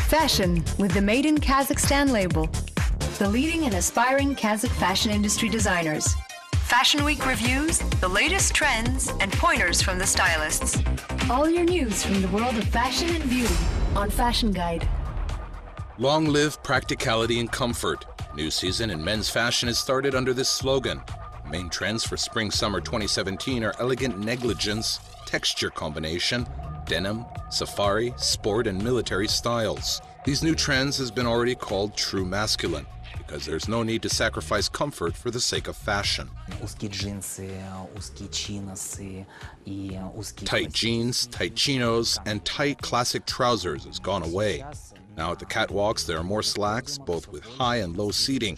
Fashion with the Made in Kazakhstan label. The leading and aspiring Kazakh fashion industry designers. Fashion Week reviews, the latest trends, and pointers from the stylists. All your news from the world of fashion and beauty on Fashion Guide. Long live practicality and comfort. New season in men's fashion has started under this slogan. Main trends for Spring-Summer 2017 are elegant negligence, texture combination, denim, safari, sport, and military styles. These new trends has been already called true masculine, because there's no need to sacrifice comfort for the sake of fashion. Tight jeans, tight chinos, and tight classic trousers has gone away. Now at the catwalks there are more slacks, both with high and low seating.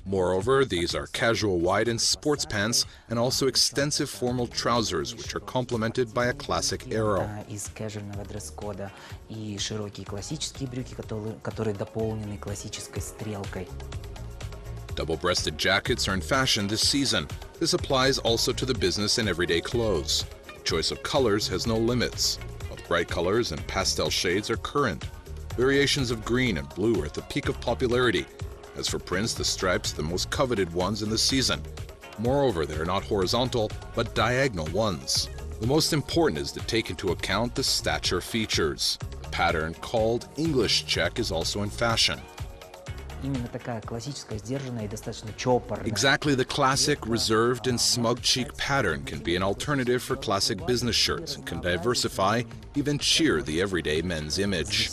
Moreover, these are casual wide and sports pants, and also extensive formal trousers, which are complemented by a classic arrow. Double-breasted jackets are in fashion this season. This applies also to the business and everyday clothes. The choice of colors has no limits. Both bright colors and pastel shades are current. Variations of green and blue are at the peak of popularity. As for prints, the stripes are the most coveted ones in the season. Moreover, they are not horizontal, but diagonal ones. The most important is to take into account the stature features. The pattern called English check is also in fashion. Exactly the classic, reserved, and smug cheek pattern can be an alternative for classic business shirts and can diversify, even cheer the everyday men's image.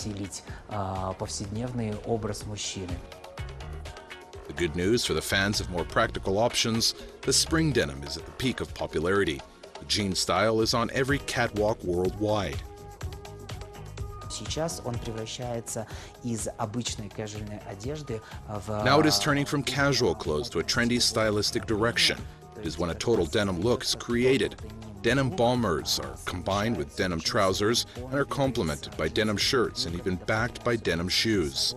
The good news for the fans of more practical options, the spring denim is at the peak of popularity. The jean style is on every catwalk worldwide. Now it is turning from casual clothes to a trendy stylistic direction. It is when a total denim look is created. Denim bombers are combined with denim trousers and are complemented by denim shirts and even backed by denim shoes.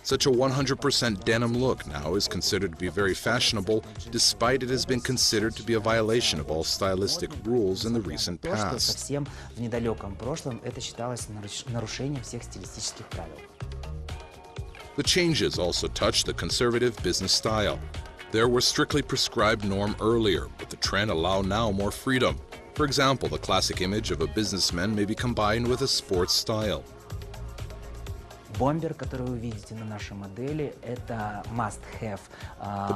Such a 100% denim look now is considered to be very fashionable, despite it has been considered to be a violation of all stylistic rules in the recent past. The changes also touch the conservative business style. There were strictly prescribed norm earlier, but the trend allows now more freedom. For example, the classic image of a businessman may be combined with a sports style. The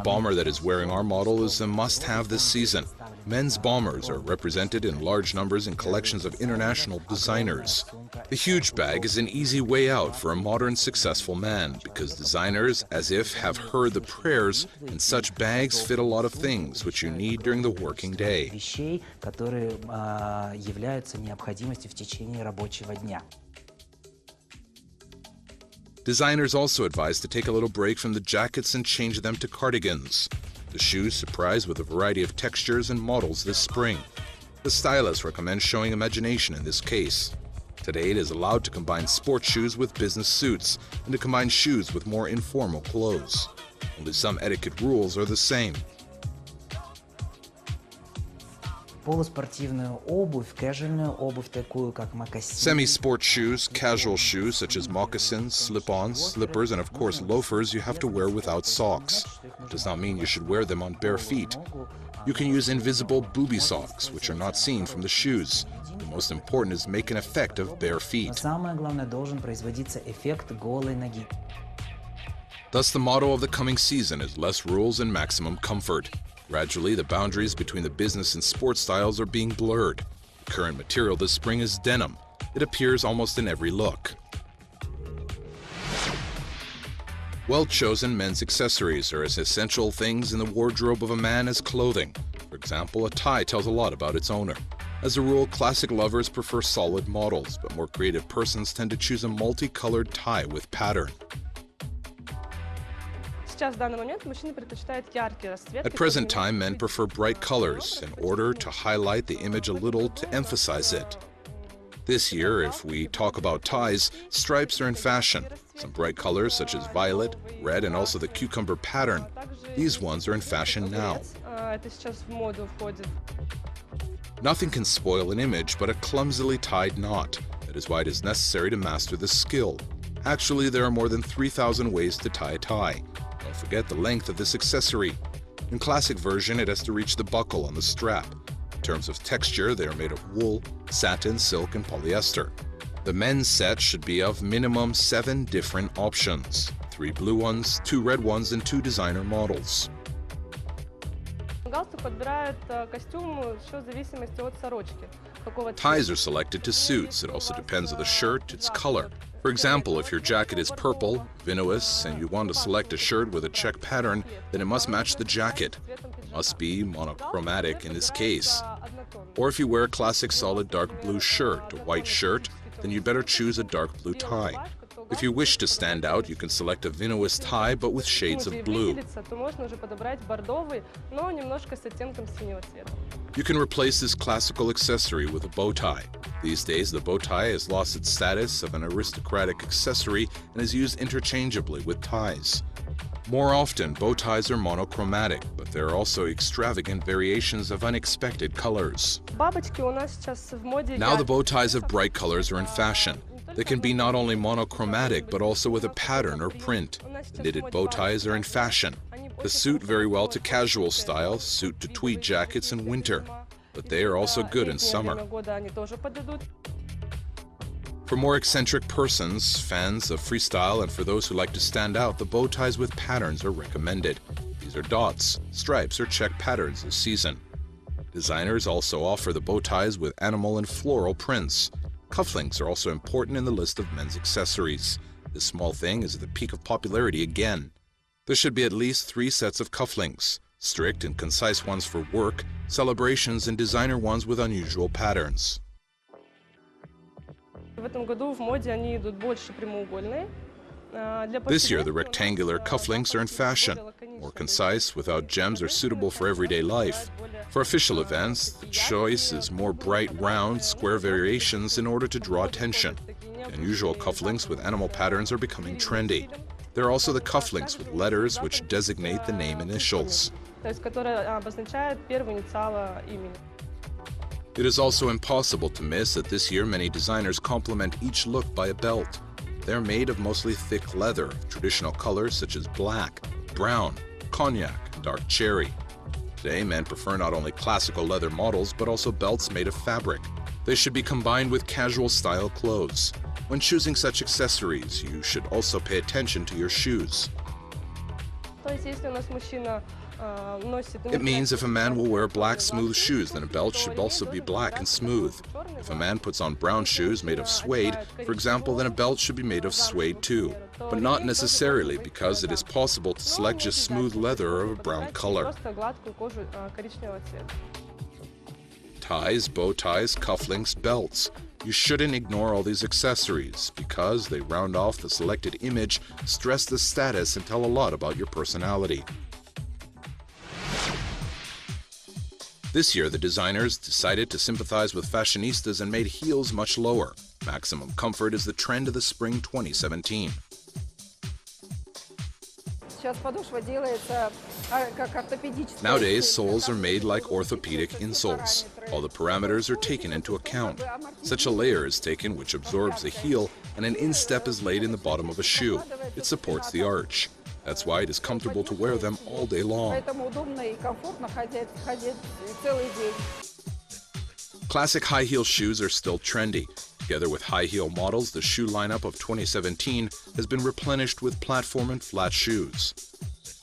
bomber that is wearing our model is a must-have this season. Men's bombers are represented in large numbers in collections of international designers. The huge bag is an easy way out for a modern successful man, because designers, as if, have heard the prayers, and such bags fit a lot of things which you need during the working day. Designers also advise to take a little break from the jackets and change them to cardigans. The shoes surprise with a variety of textures and models this spring. The stylists recommend showing imagination in this case. Today it is allowed to combine sports shoes with business suits and to combine shoes with more informal clothes. Only some etiquette rules are the same. Semi-sport shoes, casual shoes such as moccasins, slip-ons, slippers, and of course loafers you have to wear without socks. It does not mean you should wear them on bare feet. You can use invisible booby socks, which are not seen from the shoes. The most important is make an effect of bare feet. Thus the motto of the coming season is less rules and maximum comfort. Gradually, the boundaries between the business and sports styles are being blurred. The current material this spring is denim. It appears almost in every look. Well-chosen men's accessories are as essential things in the wardrobe of a man as clothing. For example, a tie tells a lot about its owner. As a rule, classic lovers prefer solid models, but more creative persons tend to choose a multicolored tie with pattern. At present time, men prefer bright colors in order to highlight the image a little to emphasize it. This year, if we talk about ties, stripes are in fashion. Some bright colors such as violet, red, and also the cucumber pattern. These ones are in fashion now. Nothing can spoil an image but a clumsily tied knot. That is why it is necessary to master the skill. Actually, there are more than 3,000 ways to tie a tie. Don't forget the length of this accessory. In classic version, it has to reach the buckle on the strap. In terms of texture, they are made of wool, satin, silk, and polyester. The men's set should be of minimum 7 different options: 3 blue ones, 2 red ones, and 2 designer models. Ties are selected to suits. It also depends on the shirt, its color. For example, if your jacket is purple, vinous, and you want to select a shirt with a check pattern, then it must match the jacket. It must be monochromatic in this case. Or if you wear a classic solid dark blue shirt, a white shirt, then you'd better choose a dark blue tie. If you wish to stand out, you can select a vinous tie, but with shades of blue. You can replace this classical accessory with a bow tie. These days, the bow tie has lost its status of an aristocratic accessory and is used interchangeably with ties. More often, bow ties are monochromatic, but there are also extravagant variations of unexpected colors. Now the bow ties of bright colors are in fashion. They can be not only monochromatic, but also with a pattern or print. Knitted bow ties are in fashion. They suit very well to casual style, suit to tweed jackets in winter, but they are also good in summer. For more eccentric persons, fans of freestyle, and for those who like to stand out, the bow ties with patterns are recommended. These are dots, stripes, or check patterns of season. Designers also offer the bow ties with animal and floral prints. Cufflinks are also important in the list of men's accessories. This small thing is at the peak of popularity again. There should be at least 3 sets of cufflinks, strict and concise ones for work, celebrations, and designer ones with unusual patterns. This year, the rectangular cufflinks are in fashion. More concise, without gems, are suitable for everyday life. For official events, the choice is more bright, round, square variations in order to draw attention. The unusual cufflinks with animal patterns are becoming trendy. There are also the cufflinks with letters which designate the name initials. It is also impossible to miss that this year many designers complement each look by a belt. They're made of mostly thick leather, of traditional colors such as black, brown, cognac, and dark cherry. Today, men prefer not only classical leather models, but also belts made of fabric. They should be combined with casual style clothes. When choosing such accessories, you should also pay attention to your shoes. It means if a man will wear black smooth shoes, then a belt should also be black and smooth. If a man puts on brown shoes made of suede, for example, then a belt should be made of suede too. But not necessarily, because it is possible to select just smooth leather of a brown color. Ties, bow ties, cufflinks, belts. You shouldn't ignore all these accessories because they round off the selected image, stress the status, and tell a lot about your personality. This year, the designers decided to sympathize with fashionistas and made heels much lower. Maximum comfort is the trend of the spring 2017. Nowadays, soles are made like orthopedic insoles. All the parameters are taken into account. Such a layer is taken which absorbs the heel, and an instep is laid in the bottom of a shoe. It supports the arch. That's why it is comfortable to wear them all day long. Classic high heel shoes are still trendy. Together with high heel models, the shoe lineup of 2017 has been replenished with platform and flat shoes.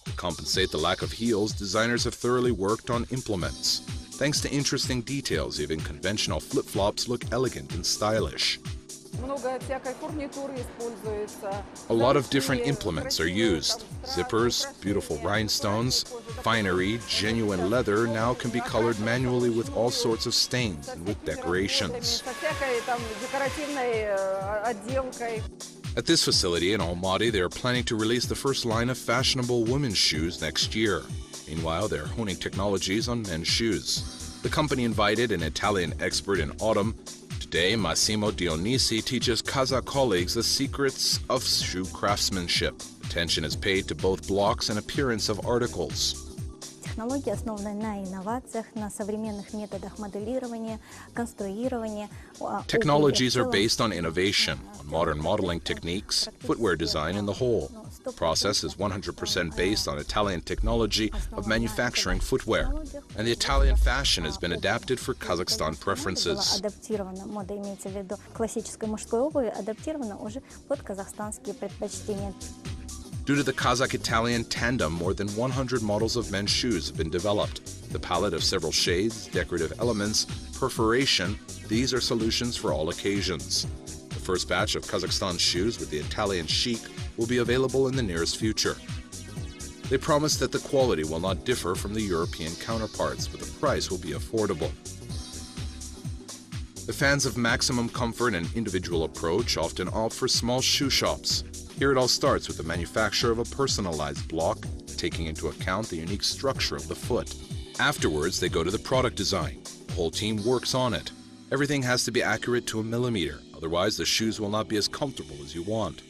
To compensate the lack of heels, designers have thoroughly worked on implements. Thanks to interesting details, even conventional flip-flops look elegant and stylish. A lot of different implements are used. Zippers, beautiful rhinestones, finery, genuine leather now can be colored manually with all sorts of stains and with decorations. At this facility in Almaty, they are planning to release the first line of fashionable women's shoes next year. Meanwhile, they're honing technologies on men's shoes. The company invited an Italian expert in autumn. Today, Massimo Dionisi teaches Kazakh colleagues the secrets of shoe craftsmanship. Attention is paid to both blocks and appearance of articles. Технологии основаны на инновациях, на современных методах моделирования, конструирования. Technologies are based on innovation, on modern modeling techniques, footwear design, and the whole. The process is 100% based on Italian technology of manufacturing footwear, and the Italian fashion has been adapted for Kazakhstan preferences. Адаптирована мода, имеется в виду классической мужской обуви, адаптирована уже под казахстанские предпочтения. Due to the Kazakh-Italian tandem, more than 100 models of men's shoes have been developed. The palette of several shades, decorative elements, perforation, these are solutions for all occasions. The first batch of Kazakhstan shoes with the Italian chic will be available in the nearest future. They promise that the quality will not differ from the European counterparts, but the price will be affordable. The fans of maximum comfort and individual approach often opt for small shoe shops. Here it all starts with the manufacture of a personalized block, taking into account the unique structure of the foot. Afterwards, they go to the product design. The whole team works on it. Everything has to be accurate to a millimeter, otherwise the shoes will not be as comfortable as you want.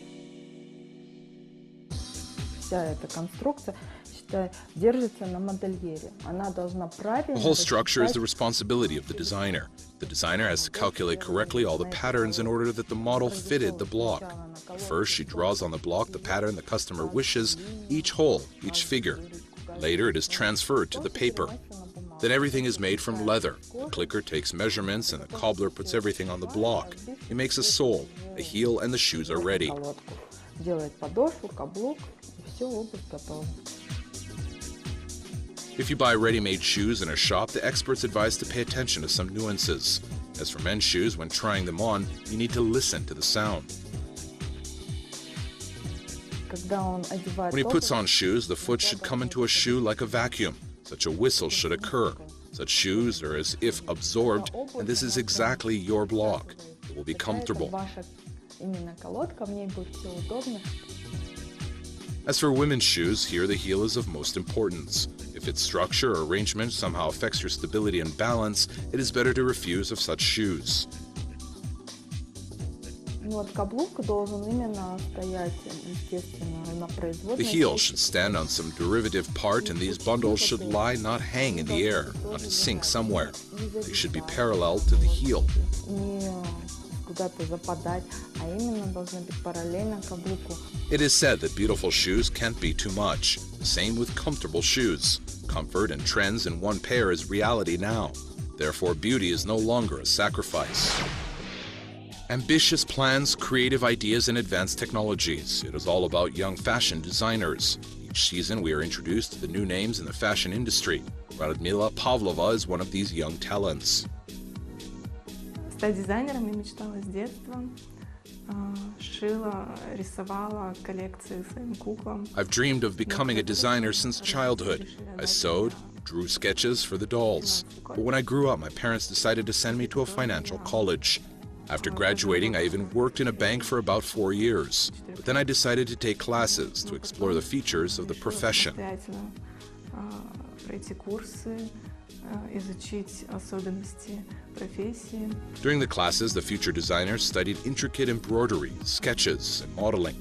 The whole structure is the responsibility of the designer. The designer has to calculate correctly all the patterns in order that the model fitted the block. At first, she draws on the block the pattern the customer wishes, each hole, each figure. Later, it is transferred to the paper. Then everything is made from leather. The clicker takes measurements and the cobbler puts everything on the block. He makes a sole, a heel, and the shoes are ready. If you buy ready-made shoes in a shop, the experts advise to pay attention to some nuances. As for men's shoes, when trying them on, you need to listen to the sound. When he puts on shoes, the foot should come into a shoe like a vacuum. Such a whistle should occur. Such shoes are as if absorbed, and this is exactly your block. It will be comfortable. As for women's shoes, here the heel is of most importance. If its structure or arrangement somehow affects your stability and balance, it is better to refuse of such shoes. The heel should stand on some derivative part, and these bundles should lie, not hang in the air, not to sink somewhere. They should be parallel to the heel. It is said that beautiful shoes can't be too much. The same with comfortable shoes. Comfort and trends in one pair is reality now. Therefore, beauty is no longer a sacrifice. Ambitious plans, creative ideas, and advanced technologies. It is all about young fashion designers. Each season, we are introduced to the new names in the fashion industry. Radmilla Pavlova is one of these young talents. Стать дизайнером я мечтала с детства. Шила, рисовала коллекции своим куклам. I've dreamed of becoming a designer since childhood. I sewed, drew sketches for the dolls. But when I grew up, my parents decided to send me to a financial college. After graduating, I even worked in a bank for about 4 years. But then I decided to take classes to explore the features of the profession. During the classes, the future designer studied intricate embroidery, sketches, and modeling.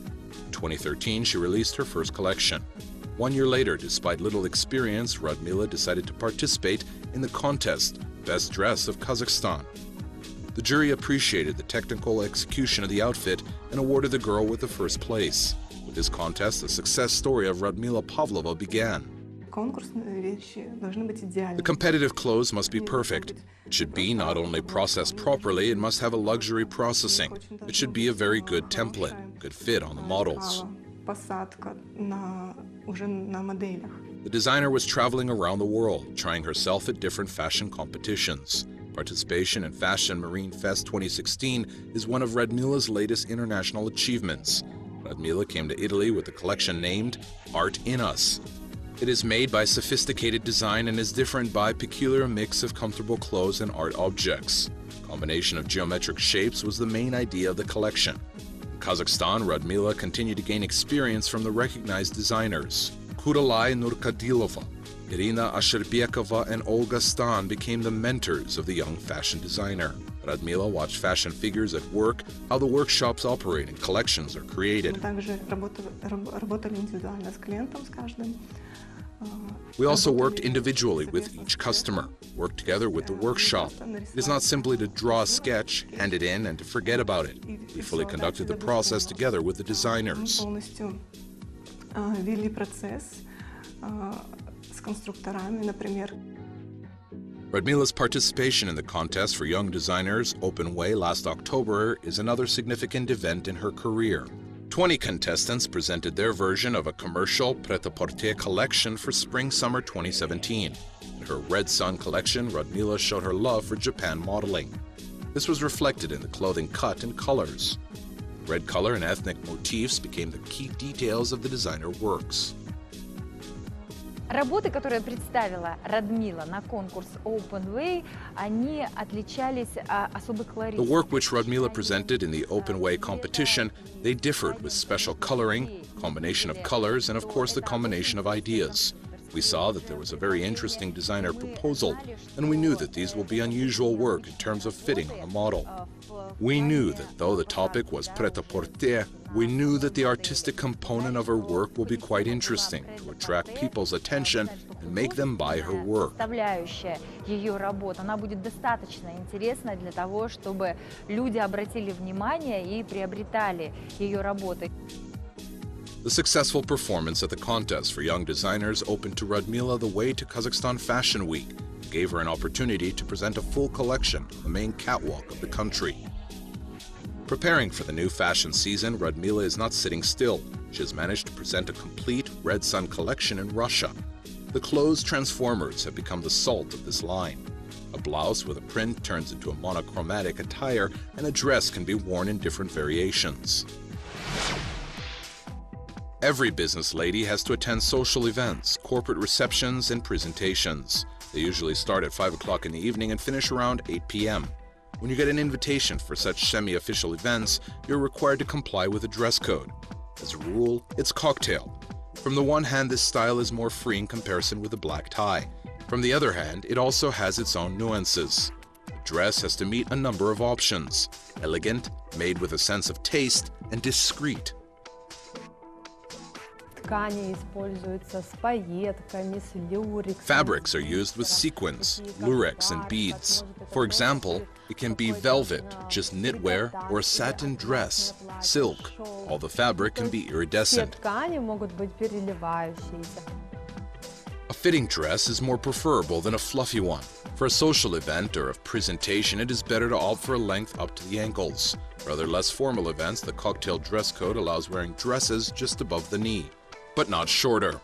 In 2013, she released her first collection. 1 year later, despite little experience, Radmilla decided to participate in the contest, Best Dress of Kazakhstan. The jury appreciated the technical execution of the outfit and awarded the girl with the first place. With this contest, the success story of Radmilla Pavlova began. The competitive clothes must be perfect. It should be not only processed properly, it must have a luxury processing. It should be a very good template, good fit on the models. The designer was traveling around the world, trying herself at different fashion competitions. Participation in Fashion Marine Fest 2016 is one of Radmilla's latest international achievements. Radmilla came to Italy with a collection named Art in Us. It is made by sophisticated design and is different by peculiar mix of comfortable clothes and art objects. Combination of geometric shapes was the main idea of the collection. In Kazakhstan, Radmilla continued to gain experience from the recognized designers. Kuralay Nurkadilova, Irina Asherbekova, and Olga Stan became the mentors of the young fashion designer. Radmilla watched fashion figures at work, how the workshops operate and collections are created. We also worked individually with each customer, worked together with the workshop. It is not simply to draw a sketch, hand it in, and to forget about it. We fully conducted the process together with the designers. Полностью вели процесс с конструкторами, например. Radmilla's participation in the contest for young designers, Open Way, last October is another significant event in her career. 20 contestants presented their version of a commercial pret-a-porter collection for Spring-Summer 2017. In her Red Sun collection, Radmilla showed her love for Japan modeling. This was reflected in the clothing cut and colors. Red color and ethnic motifs became the key details of the designer works. Работы, которые представила Радмила на конкурс Open Way, они отличались особой колоритностью. The work which Radmilla presented in the Open Way competition, they differed with special coloring, combination of colors, and of course the combination of ideas. We saw that there was a very interesting designer proposal, and we knew that these will be unusual work in terms of fitting on a model. We knew that though the topic was pret-a-porter, we knew that the artistic component of her work will be quite interesting to attract people's attention and make them buy her work. Ее работа, она будет достаточно интересна для того, чтобы люди обратили внимание и приобретали ее работы. The successful performance at the contest for young designers opened to Radmilla the way to Kazakhstan Fashion Week and gave her an opportunity to present a full collection on the main catwalk of the country. Preparing for the new fashion season, Radmilla is not sitting still. She has managed to present a complete Red Sun collection in Russia. The clothes transformers have become the salt of this line. A blouse with a print turns into a monochromatic attire, and a dress can be worn in different variations. Every business lady has to attend social events, corporate receptions, and presentations. They usually start at 5 o'clock in the evening and finish around 8 p.m. When you get an invitation for such semi-official events, you're required to comply with a dress code. As a rule, it's cocktail. From the one hand, this style is more free in comparison with a black tie. From the other hand, it also has its own nuances. The dress has to meet a number of options: elegant, made with a sense of taste, and discreet. Fabrics are used with sequins, lurex, and beads. For example, it can be velvet, just knitwear, or a satin dress, silk. All the fabric can be iridescent. A fitting dress is more preferable than a fluffy one. For a social event or a presentation, it is better to opt for a length up to the ankles. For other less formal events, the cocktail dress code allows wearing dresses just above the knee, but not shorter.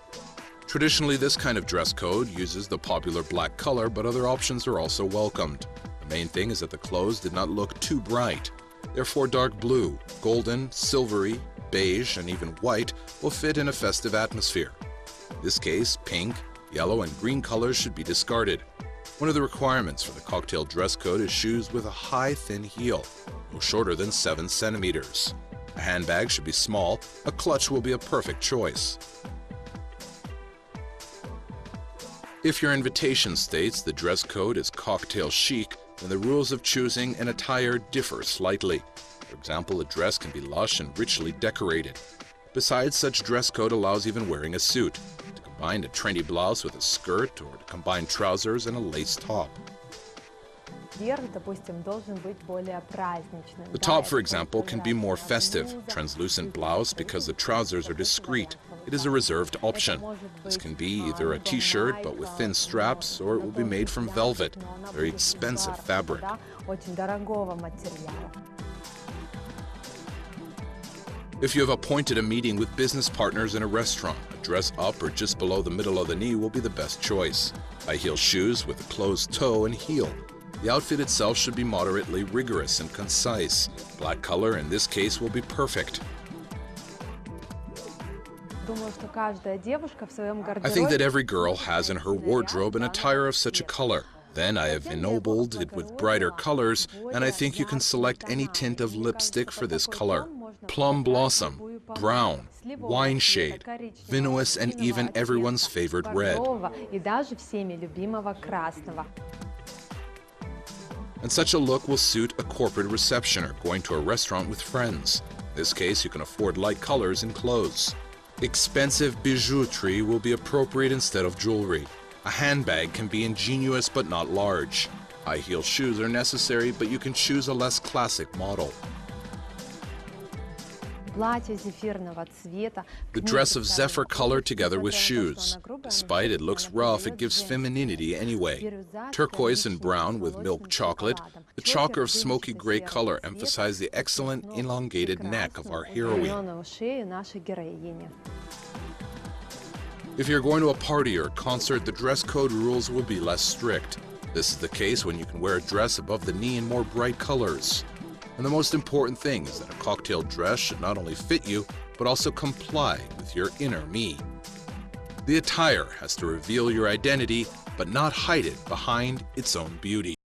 Traditionally, this kind of dress code uses the popular black color, but other options are also welcomed. The main thing is that the clothes did not look too bright. Therefore, dark blue, golden, silvery, beige, and even white will fit in a festive atmosphere. In this case, pink, yellow, and green colors should be discarded. One of the requirements for the cocktail dress code is shoes with a high, thin heel, no shorter than 7 centimeters. A handbag should be small. A clutch will be a perfect choice. If your invitation states the dress code is cocktail chic, then the rules of choosing an attire differ slightly. For example, a dress can be lush and richly decorated. Besides, such dress code allows even wearing a suit, to combine a trendy blouse with a skirt, or to combine trousers and a lace top. The top, for example, can be more festive, translucent blouse because the trousers are discreet. It is a reserved option. This can be either a t-shirt but with thin straps, or it will be made from velvet, very expensive fabric. If you have appointed a meeting with business partners in a restaurant, a dress up or just below the middle of the knee will be the best choice. High-heel shoes with a closed toe and heel. The outfit itself should be moderately rigorous and concise. Black color in this case will be perfect. I think that every girl has in her wardrobe an attire of such a color. Then I have ennobled it with brighter colors, and I think you can select any tint of lipstick for this color. Plum blossom, brown, wine shade, vinous, and even everyone's favorite red. And such a look will suit a corporate reception or going to a restaurant with friends. In this case, you can afford light colors in clothes. Expensive bijouterie will be appropriate instead of jewelry. A handbag can be ingenious but not large. High heel shoes are necessary, but you can choose a less classic model. The dress of zephyr color together with shoes. Despite it looks rough, it gives femininity anyway. Turquoise and brown with milk chocolate, the choker of smoky gray color emphasize the excellent elongated neck of our heroine. If you're going to a party or concert, the dress code rules will be less strict. This is the case when you can wear a dress above the knee in more bright colors. And the most important thing is that a cocktail dress should not only fit you, but also comply with your inner me. The attire has to reveal your identity, but not hide it behind its own beauty.